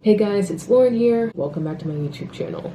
Hey guys, it's Lauren here. Welcome back to my YouTube channel.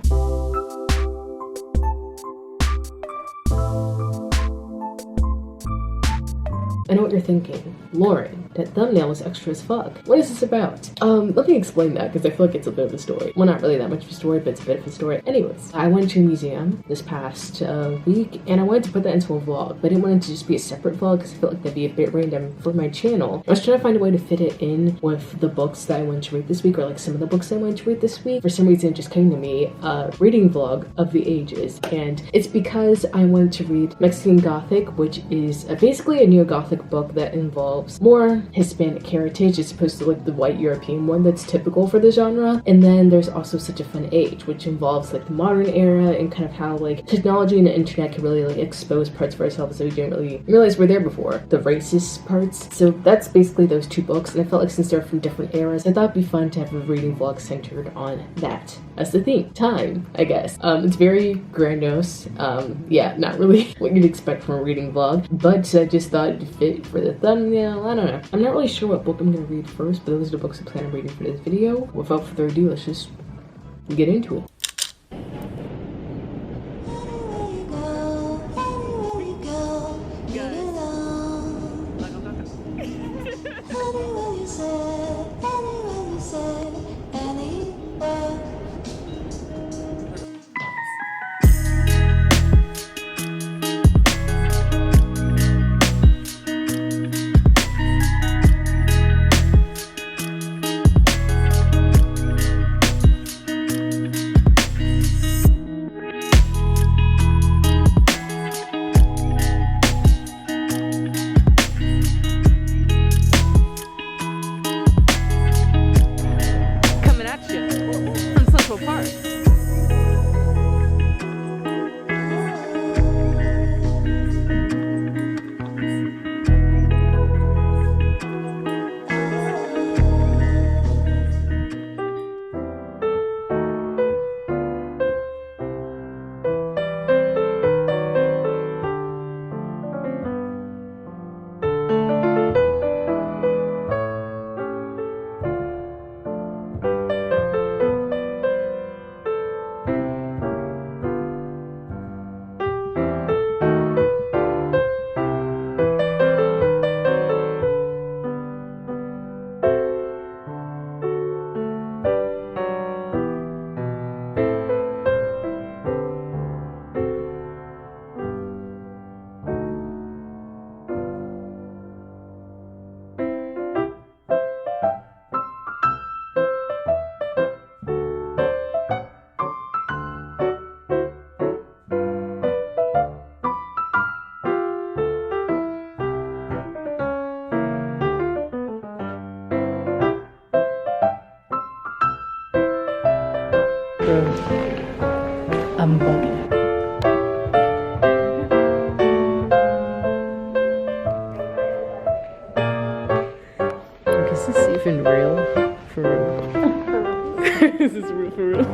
I know what you're thinking. Lauren, that thumbnail is extra as fuck. What is this about? Let me explain that because I feel like it's a bit of a story. Well, not really that much of a story, but it's a bit of a story. Anyways, I went to a museum this past week and I wanted to put that into a vlog, but I didn't want it to just be a separate vlog because I felt like that'd be a bit random for my channel. I was trying to find a way to fit it in with the books that I went to read this week, or like some of the books I went to read this week. For some reason, it just came to me, reading vlog of the ages, and it's because I wanted to read Mexican Gothic, which is basically a neo-Gothic book that involves more Hispanic heritage as opposed to like the white European one that's typical for the genre. And then there's also Such a Fun Age, which involves like the modern era and kind of how like technology and the internet can really like expose parts of ourselves that we didn't really realize were there before, the racist parts. So that's basically those two books, and I felt like since they're from different eras, I thought it'd be fun to have a reading vlog centered on that as the theme. Time, I guess. It's very grandiose. Yeah, not really what you'd expect from a reading vlog, but I just thought it'd fit for the thumbnail. I don't know. I'm not really sure what book I'm gonna read first, but those are the books I plan on reading for this video. Without further ado, let's just get into it. I'm bugging. Is this even real? For real? Is this real for real?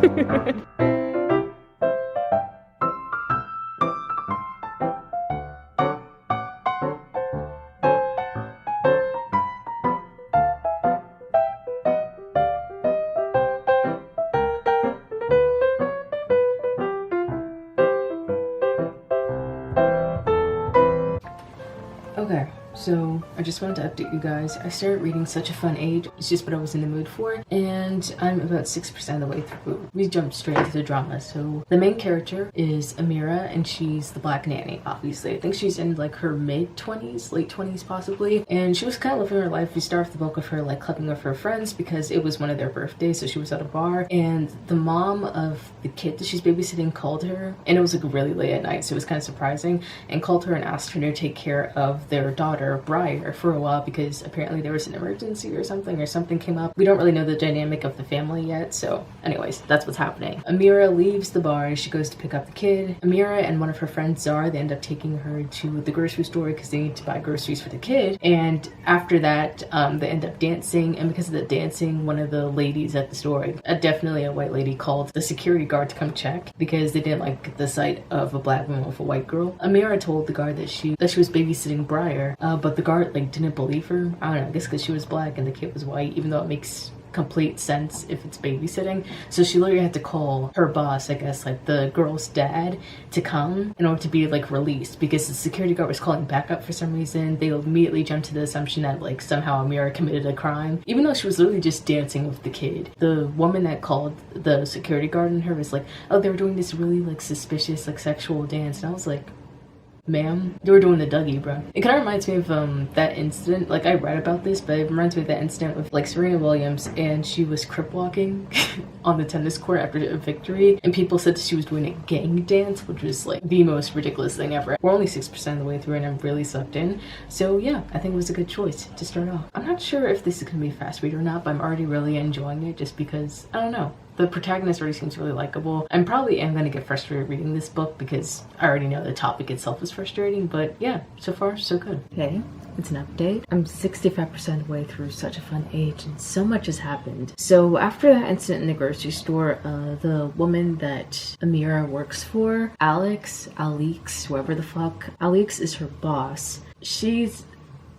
Okay, so I just wanted to update you guys. I started reading Such a Fun Age. It's just what I was in the mood for, and I'm about 6% of the way through. We jumped straight into the drama. So the main character is Amira, and she's the black nanny, obviously. I think she's in like her mid-20s, late 20s possibly, and she was kind of living her life. We start off the book of her like clubbing with her friends because it was one of their birthdays, so she was at a bar, and the mom of the kid that she's babysitting called her, and it was like really late at night, so it was kind of surprising, and called her and asked her to take care of their daughter Briar for a while because apparently there was an emergency or something came up. We don't really know the dynamic of the family yet, so anyways, that's what's happening. Amira leaves the bar. She goes to pick up the kid. Amira and one of her friends, Zara, they end up taking her to the grocery store because they need to buy groceries for the kid, and after that they end up dancing, and because of the dancing, one of the ladies at the store, definitely a white lady, called the security guard to come check because they didn't like the sight of a black woman with a white girl. Amira told the guard that she was babysitting Briar, but the guard like didn't believe her. I don't know, I guess because she was black and the kid was white, even though it makes complete sense if it's babysitting. So she literally had to call her boss, I guess like the girl's dad, to come in order to be like released, because the security guard was calling backup for some reason. They immediately jumped to the assumption that like somehow Amira committed a crime, even though she was literally just dancing with the kid. The woman that called the security guard and her was like, oh, they were doing this really like suspicious like sexual dance, and I was like, ma'am, they were doing the Dougie, bro. It kind of reminds me of that incident. Like, I read about this, but it reminds me of that incident with like Serena Williams, and she was crip walking on the tennis court after a victory, and people said that she was doing a gang dance, which was like the most ridiculous thing ever. We're only 6% of the way through, and I'm really sucked in. So yeah, I think it was a good choice to start off. I'm not sure if this is gonna be a fast read or not, but I'm already really enjoying it just because, I don't know, the protagonist already seems really likable. I probably am going to get frustrated reading this book because I already know the topic itself is frustrating, but yeah, so far so good. Okay, it's an update. I'm 65% of the way through Such a Fun Age, and so much has happened. So after that incident in the grocery store, the woman that Amira works for, Alex, whoever the fuck, Alex is her boss. She's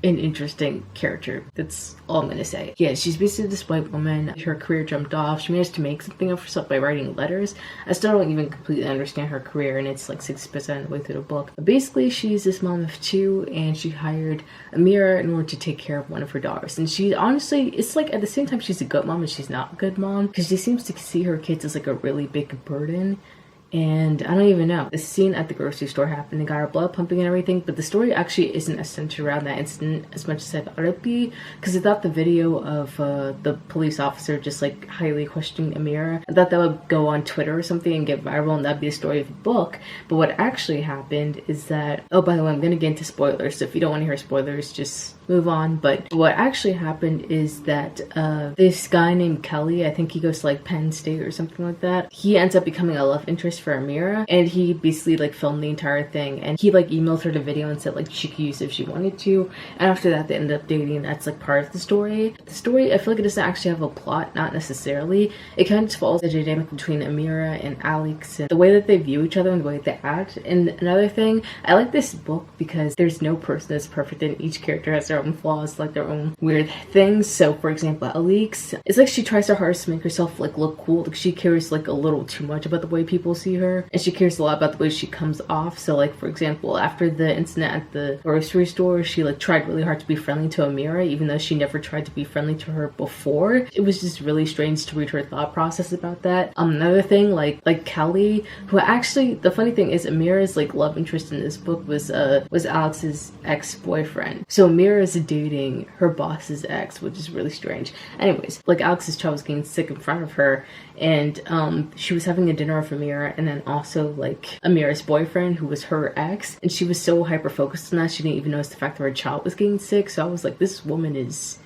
an interesting character. That's all I'm gonna say. Yeah, she's basically this white woman. Her career jumped off. She managed to make something of herself by writing letters. I still don't even completely understand her career, and it's like 60% of the way through the book. But basically, she's this mom of two, and she hired Amira in order to take care of one of her daughters. And she honestly, it's like at the same time she's a good mom and she's not a good mom, because she seems to see her kids as like a really big burden. And I don't even know. The scene at the grocery store happened. They got her blood pumping and everything, but the story actually isn't as centered around that incident as much as I thought it'd be, because I thought the video of the police officer just like highly questioning Amira, I thought that would go on Twitter or something and get viral, and that'd be the story of the book. But what actually happened is that, oh, by the way, I'm gonna get into spoilers, so if you don't want to hear spoilers, just move on. But what actually happened is that this guy named Kelly, I think he goes to like Penn State or something like that, he ends up becoming a love interest for Amira, and he basically like filmed the entire thing, and he like emailed her the video and said like she could use it if she wanted to, and after that they ended up dating. That's like part of the story. The story, I feel like it doesn't actually have a plot, not necessarily. It kind of just follows the dynamic between Amira and Alex and the way that they view each other and the way they act. And another thing, I like this book because there's no person that's perfect, and each character has their own flaws, like their own weird things. So for example, Alex, it's like she tries her hardest to make herself like look cool. Like she cares like a little too much about the way people see her, and she cares a lot about the way she comes off. So like for example, after the incident at the grocery store, she like tried really hard to be friendly to Amira, even though she never tried to be friendly to her before. It was just really strange to read her thought process about that. Another thing, like Kelly, who actually, the funny thing is Amira's like love interest in this book was Alex's ex-boyfriend. So Amira is dating her boss's ex, which is really strange. Anyways, like Alex's child was getting sick in front of her, and she was having a dinner with Amira, and then also like Amira's boyfriend, who was her ex, and she was so hyper focused on that she didn't even notice the fact that her child was getting sick. So I was like, this woman is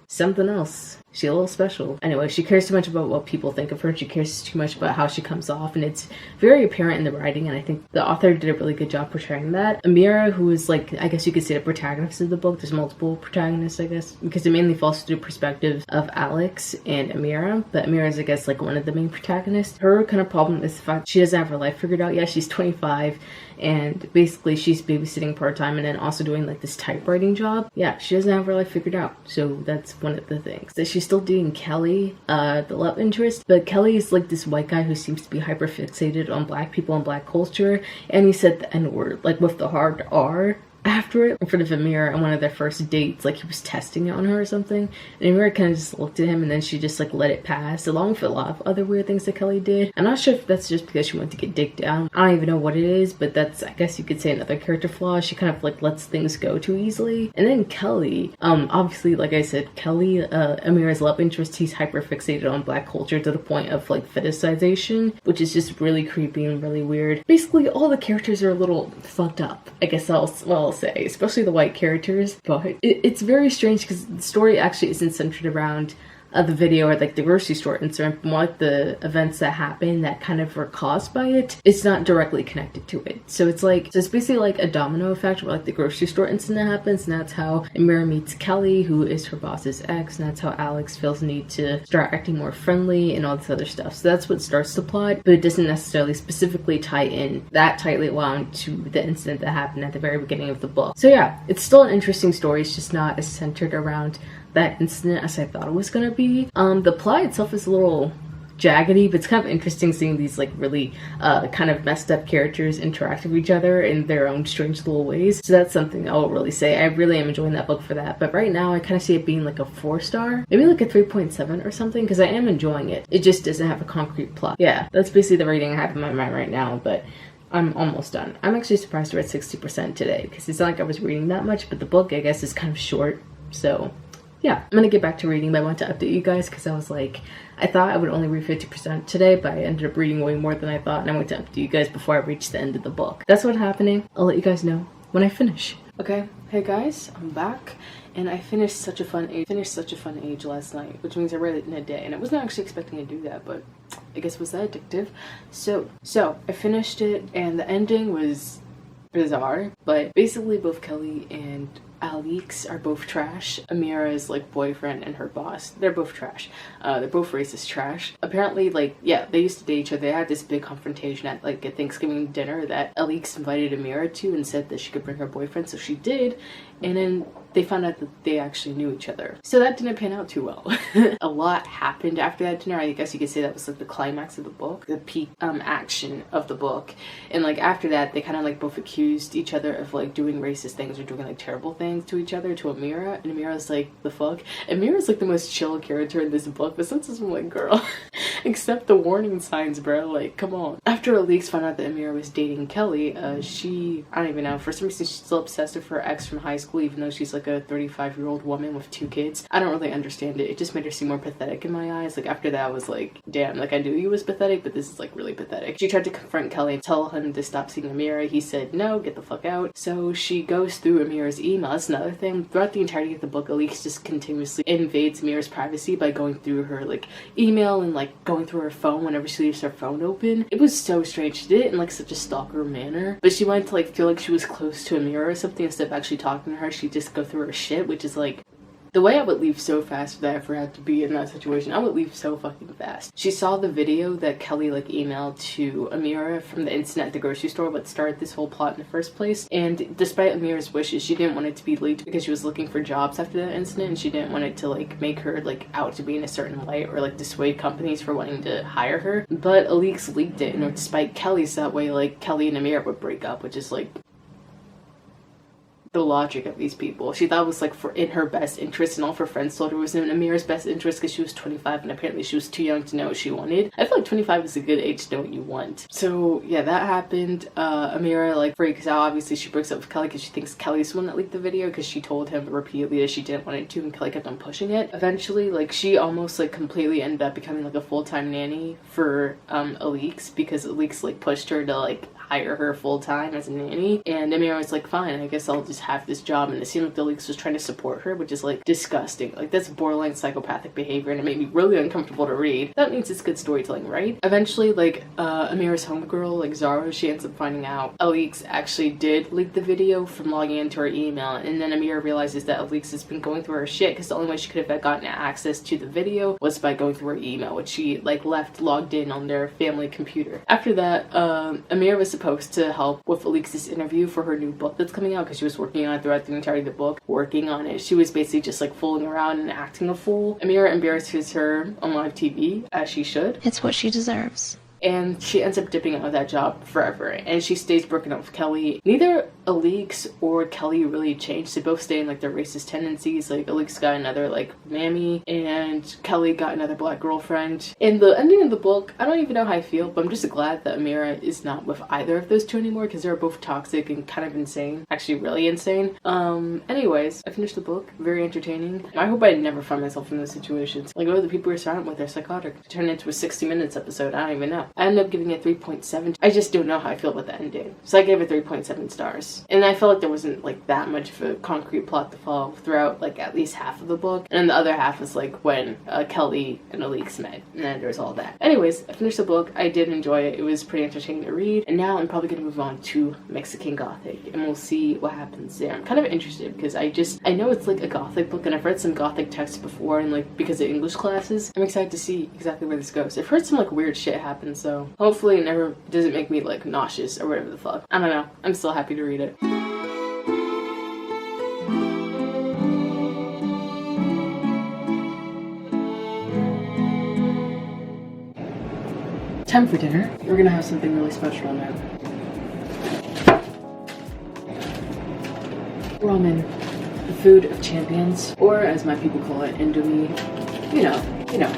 something else. She's a little special. Anyway, she cares too much about what people think of her. She cares too much about how she comes off, and it's very apparent in the writing, and I think the author did a really good job portraying that. Amira, who is like, I guess you could say the protagonist of the book, there's multiple protagonists, I guess, because it mainly falls through the perspective of Alex and Amira, but Amira is, I guess, like one of the main protagonists. Her kind of problem is the fact she doesn't have her life figured out yet. She's 25, and basically she's babysitting part-time and then also doing like this typewriting job. Yeah, she doesn't have her life figured out, so that's one of the things. That she's still dating Kelly, the love interest, but Kelly is like this white guy who seems to be hyper fixated on black people and black culture, and he said the N-word like with the hard R after it in front of Amira on one of their first dates, like he was testing it on her or something, and Amira kind of just looked at him, and then she just like let it pass, along with a lot of other weird things that Kelly did. I'm not sure if that's just because she wanted to get dicked down. I don't even know what it is, but that's, I guess you could say, another character flaw. She kind of like lets things go too easily. And then Kelly, obviously, like I said, Kelly, Amira's love interest, he's hyper fixated on black culture to the point of like fetishization, which is just really creepy and really weird. Basically, all the characters are a little fucked up, I guess I'll say, especially the white characters. But it's very strange because the story actually isn't centered around the video or like the grocery store incident, more like the events that happen that kind of were caused by it. It's not directly connected to it. So it's basically like a domino effect where like the grocery store incident happens, and that's how Amira meets Kelly, who is her boss's ex, and that's how Alex feels the need to start acting more friendly and all this other stuff. So that's what starts the plot, but it doesn't necessarily specifically tie in that tightly wound to the incident that happened at the very beginning of the book. So yeah, it's still an interesting story. It's just not as centered around that incident as I thought it was gonna be. The plot itself is a little jaggedy, but it's kind of interesting seeing these like really kind of messed up characters interact with each other in their own strange little ways. So that's something I will really say. I really am enjoying that book for that. But right now I kind of see it being like a 4-star, maybe like a 3.7 or something, because I am enjoying it. It just doesn't have a concrete plot. Yeah, that's basically the rating I have in my mind right now, but I'm almost done. I'm actually surprised we're at 60% today, because it's not like I was reading that much, but the book I guess is kind of short. So yeah, I'm gonna get back to reading, but I want to update you guys because I was like, I thought I would only read 50% today, but I ended up reading way more than I thought, and I want to update you guys before I reach the end of the book. That's what's happening. I'll let you guys know when I finish. Okay, hey guys, I'm back, and I finished Such a Fun Age last night, which means I read it in a day, and I wasn't actually expecting to do that, but I guess it was that addictive. So I finished it, and the ending was bizarre, but basically both Kelly and Alex are both trash. Amira's like boyfriend and her boss, they're both trash. They're both racist trash. Apparently, like, yeah, they used to date each other. They had this big confrontation at like a Thanksgiving dinner that Alex invited Amira to and said that she could bring her boyfriend, so she did, and then they found out that they actually knew each other. So that didn't pan out too well. A lot happened after that dinner. I guess you could say that was like the climax of the book, the peak action of the book. And like after that, they kind of like both accused each other of like doing racist things or doing like terrible things to each other, to Amira. And Amira's like, the fuck? Amira's like the most chill character in this book, but since I'm like, girl, accept the warning signs, bro. Like, come on. After Alex found out that Amira was dating Kelly, she, I don't even know, for some reason she's still obsessed with her ex from high school, even though she's like a 35-year-old woman with 2 kids. I don't really understand it. It just made her seem more pathetic in my eyes. Like after that I was like, damn, like I knew he was pathetic, but this is like really pathetic. She tried to confront Kelly and tell him to stop seeing Amira. He said no, get the fuck out. So she goes through Amira's email. That's another thing. Throughout the entirety of the book, Alex just continuously invades Amira's privacy by going through her like email and like going through her phone whenever she leaves her phone open. It was so strange. She did it in like such a stalker manner, but she wanted to like feel like she was close to Amira or something. Instead of actually talking to her, she'd just go through her shit, which is like, the way I would leave so fast if I ever had to be in that situation, I would leave so fucking fast. She saw the video that Kelly like emailed to Amira from the incident at the grocery store, what started this whole plot in the first place. And despite Amira's wishes, she didn't want it to be leaked because she was looking for jobs after that incident, and she didn't want it to like make her like out to be in a certain light or like dissuade companies for wanting to hire her. But Alex leaked it, and despite Kelly's that way, like Kelly and Amira would break up, which is like the logic of these people. She thought it was like for in her best interest, and all of her friends told her it was in Amira's best interest because she was 25 and apparently she was too young to know what she wanted. I feel like 25 is a good age to know what you want. So yeah, that happened. Amira like freaks out. Obviously she breaks up with Kelly because she thinks Kelly's the one that leaked the video, because she told him repeatedly that she didn't want it to, and Kelly kept on pushing it. Eventually like she almost like completely ended up becoming like a full-time nanny for Alex, because Alex like pushed her to like hire her full-time as a nanny, and Amira was like, fine, I guess I'll just have this job. And it seemed like Alex was trying to support her, which is like disgusting. Like that's borderline psychopathic behavior, and it made me really uncomfortable to read. That means it's good storytelling, right? Eventually like Amira's homegirl, like Zara, she ends up finding out Alex actually did leak the video from logging into her email, and then Amira realizes that Alex has been going through her shit because the only way she could have gotten access to the video was by going through her email, which she like left logged in on their family computer. After that, Amira was supposed to help with Alex's interview for her new book that's coming out, because she was working on it throughout the entirety of the book. Working on it, she was basically just like fooling around and acting a fool. Amira embarrasses her on live TV, as she should. It's what she deserves. And she ends up dipping out of that job forever, and she stays broken up with Kelly. Neither Alex or Kelly really changed. They both stay in like their racist tendencies. Like Alex got another like mammy, and Kelly got another black girlfriend. In the ending of the book, I don't even know how I feel, but I'm just glad that Amira is not with either of those two anymore, because they're both toxic and kind of insane. Actually really insane. Anyways, I finished the book. Very entertaining. I hope I never find myself in those situations. Like, oh, the people you're surrounded with are psychotic. It turned into a 60 minutes episode. I don't even know. I ended up giving it 3.7. I just don't know how I feel about the ending. So I gave it 3.7 stars. And I felt like there wasn't like that much of a concrete plot to follow throughout like at least half of the book. And then the other half was like when Kelly and Alex met. And then there's all that. Anyways, I finished the book. I did enjoy it. It was pretty entertaining to read. And now I'm probably going to move on to Mexican Gothic. And we'll see what happens there. I'm kind of interested because I know it's like a Gothic book, and I've read some Gothic texts before, and like because of English classes, I'm excited to see exactly where this goes. I've heard some like weird shit happen, so hopefully it never doesn't make me like nauseous or whatever the fuck. I don't know. I'm still happy to read it. Time for dinner. We're gonna have something really special now. Ramen, the food of champions, or as my people call it, Indomie. You know.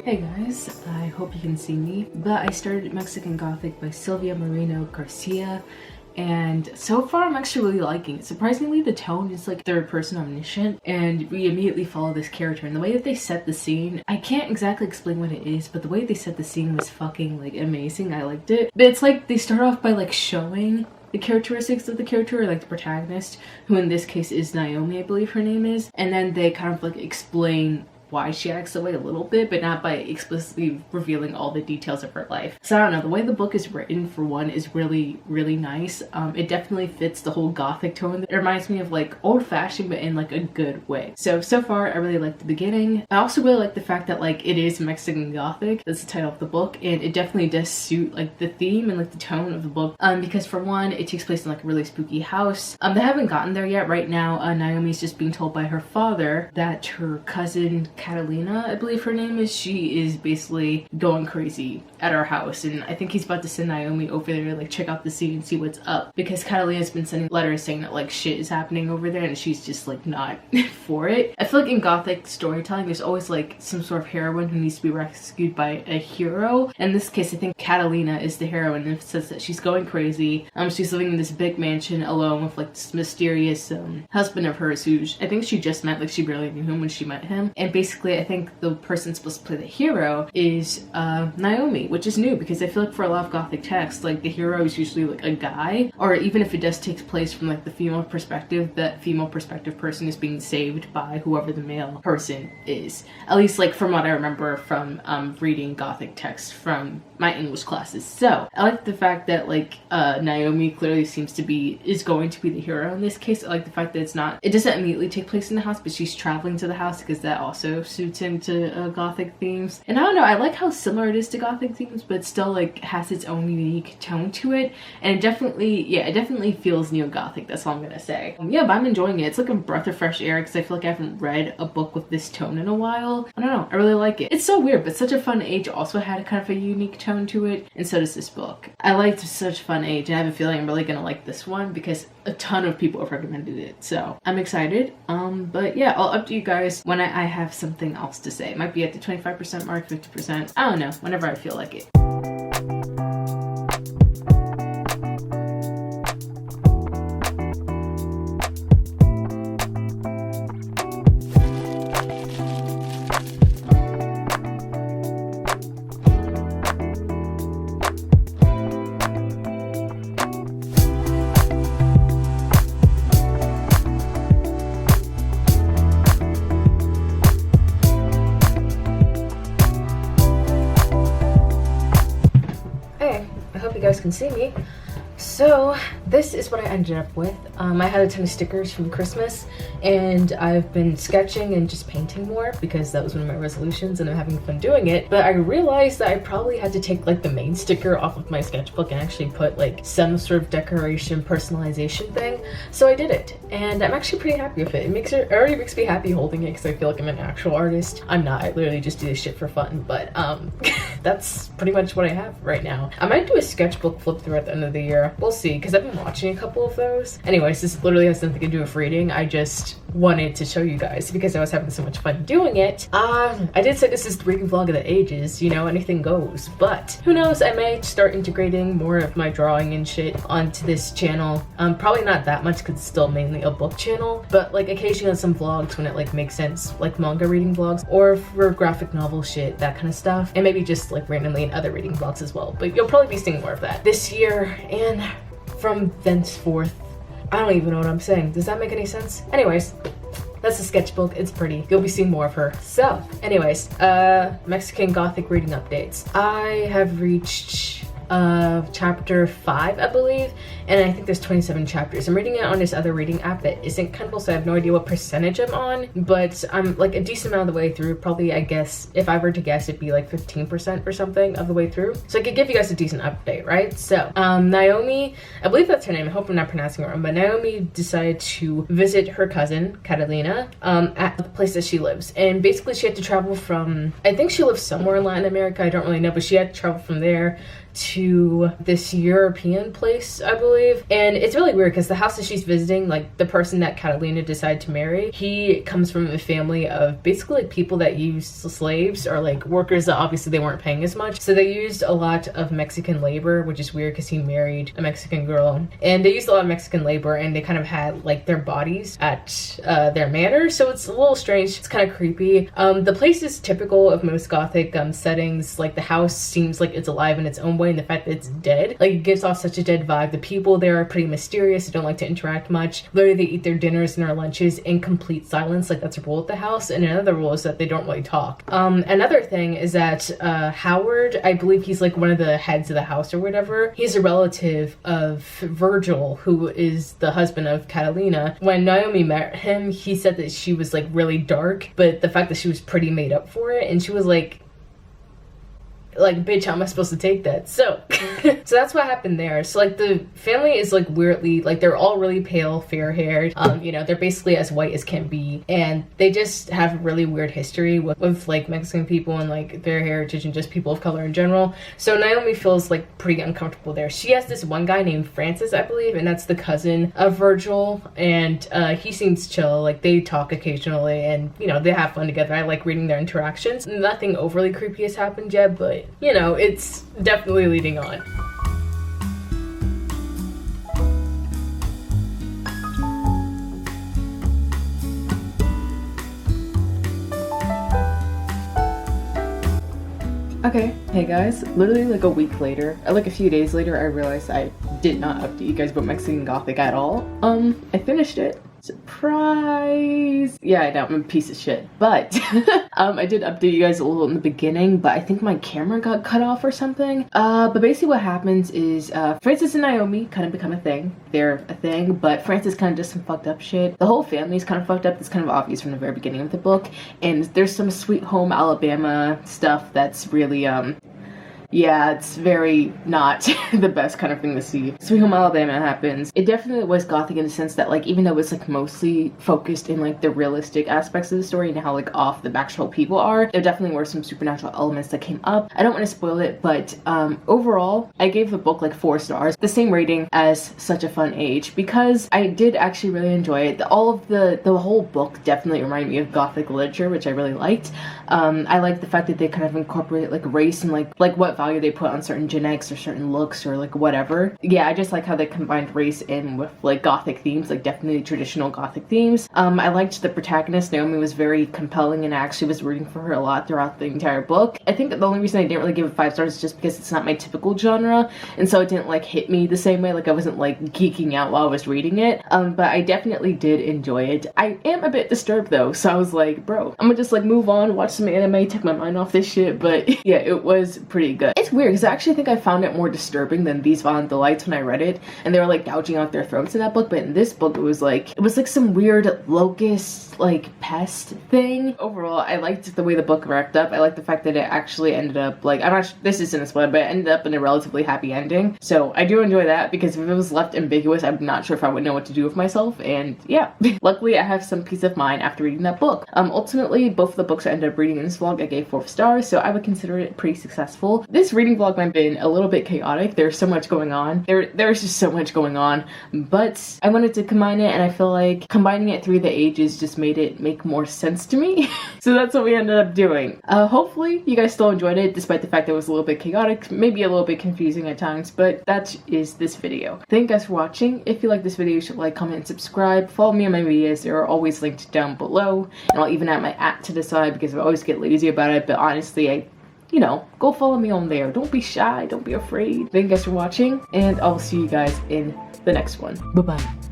Hey guys, I hope you can see me, but I started Mexican Gothic by Silvia Moreno Garcia, and so far I'm actually really liking it. Surprisingly, the tone is like third person omniscient, and we immediately follow this character, and the way that they set the scene, I can't exactly explain what it is, but the way they set the scene was fucking like amazing. I liked it. But it's like they start off by like showing the characteristics of the character, or like the protagonist, who in this case is Naomi, I believe her name is, and then they kind of like explain why she acts that way a little bit, but not by explicitly revealing all the details of her life. So I don't know, the way the book is written, for one, is really, really nice. It definitely fits the whole Gothic tone. It reminds me of like old-fashioned, but in like a good way. So far, I really like the beginning. I also really like the fact that like it is Mexican Gothic. That's the title of the book, and it definitely does suit like the theme and like the tone of the book. Because for one, it takes place in like a really spooky house. They haven't gotten there yet. Right now, Naomi's just being told by her father that her cousin Catalina, I believe her name is, she is basically going crazy at our house, and I think he's about to send Naomi over there to like check out the scene and see what's up, because Catalina's been sending letters saying that like shit is happening over there, and she's just like not for it. I feel like in Gothic storytelling there's always like some sort of heroine who needs to be rescued by a hero. In this case, I think Catalina is the heroine, and it says that she's going crazy. She's living in this big mansion alone with like this mysterious husband of hers who I think she just met, like she barely knew him when she met him, and basically I think the person supposed to play the hero is Naomi, which is new because I feel like for a lot of Gothic texts, like the hero is usually like a guy, or even if it does take place from like the female perspective, that female perspective person is being saved by whoever the male person is. At least like from what I remember from reading Gothic texts from my English classes. So I like the fact that like Naomi clearly is going to be the hero in this case. I like the fact that it doesn't immediately take place in the house, but she's traveling to the house, because that also suits into Gothic themes. And I don't know, I like how similar it is to Gothic themes, but it still like has its own unique tone to it, and it definitely feels neo-Gothic. That's all I'm gonna say. Yeah, but I'm enjoying it. It's like a breath of fresh air, because I feel like I haven't read a book with this tone in a while. I don't know, I really like it. It's so weird, but Such a Fun Age also had kind of a unique tone to it, and so does this book. I liked Such a Fun Age, and I have a feeling I'm really gonna like this one because a ton of people have recommended it, so I'm excited. But yeah, I'll update you guys when I have something else to say. It might be at the 25% mark, 50%, I don't know, whenever I feel like it. You guys can see me. So this is what I ended up with. I had a ton of stickers from Christmas, and I've been sketching and just painting more because that was one of my resolutions, and I'm having fun doing it. But I realized that I probably had to take like the main sticker off of my sketchbook and actually put like some sort of decoration personalization thing. So I did it, and I'm actually pretty happy with it. It already makes me happy holding it because I feel like I'm an actual artist. I'm not. I literally just do this shit for fun, but that's pretty much what I have right now. I might do a sketchbook flip through at the end of the year. We'll see, because I've been watching a couple of those. Anyways, this literally has nothing to do with reading. I just wanted to show you guys because I was having so much fun doing it. I did say this is the reading vlog of the ages, you know, anything goes, but who knows, I may start integrating more of my drawing and shit onto this channel. Probably not that much because it's still mainly a book channel, but like occasionally on some vlogs when it like makes sense, like manga reading vlogs or for graphic novel shit, that kind of stuff, and maybe just like randomly in other reading vlogs as well. But you'll probably be seeing more of that this year and from thenceforth. I don't even know what I'm saying. Does that make any sense? Anyways, that's the sketchbook. It's pretty. You'll be seeing more of her. So, anyways, Mexican Gothic reading updates. I have reached chapter 5, I believe, and I think there's 27 chapters. I'm reading it on this other reading app that isn't Kindle, so I have no idea what percentage I'm on, but I'm like a decent amount of the way through. Probably, I guess, if I were to guess, it'd be like 15% or something of the way through. So I could give you guys a decent update, right? So, Naomi, I believe that's her name. I hope I'm not pronouncing it wrong, but Naomi decided to visit her cousin, Catalina, at the place that she lives. And basically she had to travel from, I think she lives somewhere in Latin America, I don't really know, but she had to travel from there to this European place, I believe. And it's really weird because the house that she's visiting, like the person that Catalina decided to marry, he comes from a family of basically like people that used slaves or like workers that obviously they weren't paying as much. So they used a lot of Mexican labor, which is weird because he married a Mexican girl. And they used a lot of Mexican labor and they kind of had like their bodies at their manor. So it's a little strange. It's kind of creepy. The place is typical of most Gothic settings. Like the house seems like it's alive in its own way. And the fact that it's dead, like it gives off such a dead vibe. The people there are pretty mysterious. They don't like to interact much. Literally, they eat their dinners and their lunches in complete silence. Like that's a rule at the house. And another rule is that they don't really talk. Another thing is that Howard, I believe he's like one of the heads of the house or whatever. He's a relative of Virgil, who is the husband of Catalina. When Naomi met him, he said that she was like really dark, but the fact that she was pretty made up for it. And she was like, bitch, how am I supposed to take that? So so that's what happened there. So like the family is like weirdly, like they're all really pale, fair haired, you know, they're basically as white as can be, and they just have a really weird history with like Mexican people and like their heritage and just people of color in general. So Naomi feels like pretty uncomfortable there. She has this one guy named Francis, I believe, and that's the cousin of Virgil, and he seems chill. Like they talk occasionally and you know they have fun together. I like reading their interactions. Nothing overly creepy has happened yet, but you know, it's definitely leading on. Okay, hey guys, literally like a week later, like a few days later, I realized I did not update you guys about Mexican Gothic at all. I finished it. Surprise! Yeah, I know, I'm a piece of shit. But I did update you guys a little in the beginning, but I think my camera got cut off or something. But basically what happens is Francis and Naomi kind of become a thing. They're a thing, but Francis kind of does some fucked up shit. The whole family's kind of fucked up. It's kind of obvious from the very beginning of the book. And there's some Sweet Home Alabama stuff that's really yeah, it's very not the best kind of thing to see. Sweet Home Alabama happens. It definitely was Gothic in the sense that like even though it's like mostly focused in like the realistic aspects of the story and how like off the actual people are, there definitely were some supernatural elements that came up. I don't want to spoil it, but overall I gave the book like 4 stars, the same rating as Such a Fun Age, because I did actually really enjoy it. All of the whole book definitely reminded me of Gothic literature, which I really liked. I liked the fact that they kind of incorporate like race and like what value they put on certain genetics or certain looks or like whatever. Yeah, I just like how they combined race in with like Gothic themes, like definitely traditional Gothic themes. I liked the protagonist. Naomi was very compelling and I actually was rooting for her a lot throughout the entire book. I think the only reason I didn't really give it 5 stars is just because it's not my typical genre, and so it didn't like hit me the same way. Like I wasn't like geeking out while I was reading it, but I definitely did enjoy it. I am a bit disturbed though, so I was like, bro, I'm gonna just like move on, watch some anime, take my mind off this shit. But yeah, it was pretty good. good. It's weird because I actually think I found it more disturbing than These Violent Delights when I read it, and they were like gouging out their throats in that book, but in this book it was like some weird locust like pest thing. Overall, I liked the way the book wrapped up. I like the fact that it actually ended up like, I'm not, this isn't a spoiler, but it ended up in a relatively happy ending. So I do enjoy that, because if it was left ambiguous, I'm not sure if I would know what to do with myself. And yeah, luckily I have some peace of mind after reading that book. Ultimately, both of the books I ended up reading in this vlog I gave 4 stars, so I would consider it pretty successful. This reading vlog might have been a little bit chaotic. There's so much going on. There's just so much going on, but I wanted to combine it, and I feel like combining it through the ages just made it make more sense to me. So that's what we ended up doing. Hopefully you guys still enjoyed it, despite the fact that it was a little bit chaotic, maybe a little bit confusing at times, but that is this video. Thank you guys for watching. If you like this video, you should like, comment, and subscribe. Follow me on my videos. They are always linked down below, and I'll even add my @ to the side because I always get lazy about it, but honestly, you know, go follow me on there. Don't be shy. Don't be afraid. Thank you guys for watching, and I'll see you guys in the next one. Bye-bye.